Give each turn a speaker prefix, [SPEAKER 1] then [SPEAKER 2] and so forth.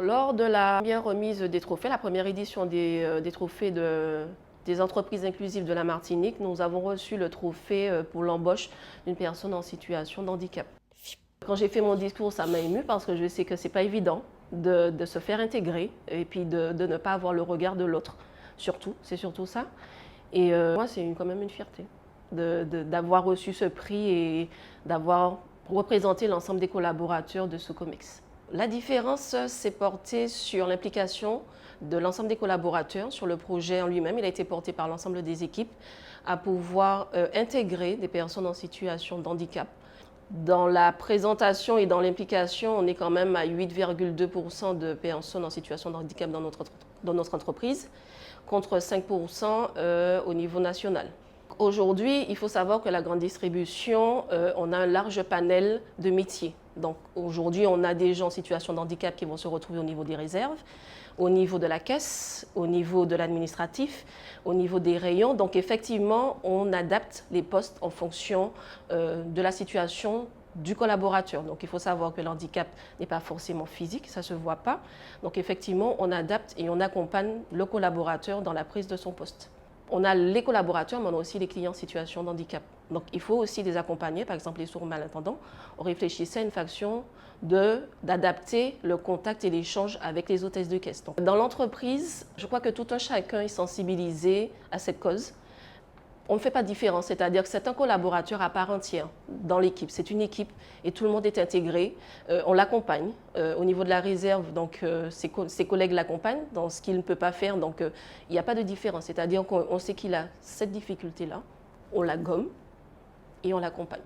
[SPEAKER 1] Lors de la première remise des trophées, la première édition des trophées des entreprises inclusives de la Martinique, nous avons reçu le trophée pour l'embauche d'une personne en situation de handicap. Quand j'ai fait mon discours, ça m'a émue parce que je sais que ce n'est pas évident de se faire intégrer et puis de ne pas avoir le regard de l'autre. Surtout, c'est surtout ça. Et moi, c'est quand même une fierté d'avoir reçu ce prix et d'avoir représenté l'ensemble des collaborateurs de Socomex. La différence s'est portée sur l'implication de l'ensemble des collaborateurs sur le projet en lui-même. Il a été porté par l'ensemble des équipes à pouvoir intégrer des personnes en situation de handicap. Dans la présentation et dans l'implication, on est quand même à 8,2% de personnes en situation de handicap dans notre entreprise, contre 5% au niveau national. Aujourd'hui, il faut savoir que la grande distribution, on a un large panel de métiers. Donc aujourd'hui, on a des gens en situation de handicap qui vont se retrouver au niveau des réserves, au niveau de la caisse, au niveau de l'administratif, au niveau des rayons. Donc effectivement, on adapte les postes en fonction de la situation du collaborateur. Donc il faut savoir que le handicap n'est pas forcément physique, ça ne se voit pas. Donc effectivement, on adapte et on accompagne le collaborateur dans la prise de son poste. On a les collaborateurs, mais on a aussi les clients en situation de handicap. Donc il faut aussi les accompagner, par exemple les sourds malentendants. On réfléchissait à une façon d'adapter le contact et l'échange avec les hôtesses de caisse. Donc, dans l'entreprise, je crois que tout un chacun est sensibilisé à cette cause. On ne fait pas de différence, c'est-à-dire que c'est un collaborateur à part entière dans l'équipe. C'est une équipe et tout le monde est intégré. On l'accompagne au niveau de la réserve, donc ses collègues l'accompagnent dans ce qu'il ne peut pas faire. Donc il n'y a pas de différence, c'est-à-dire qu'on sait qu'il a cette difficulté-là, on la gomme et on l'accompagne.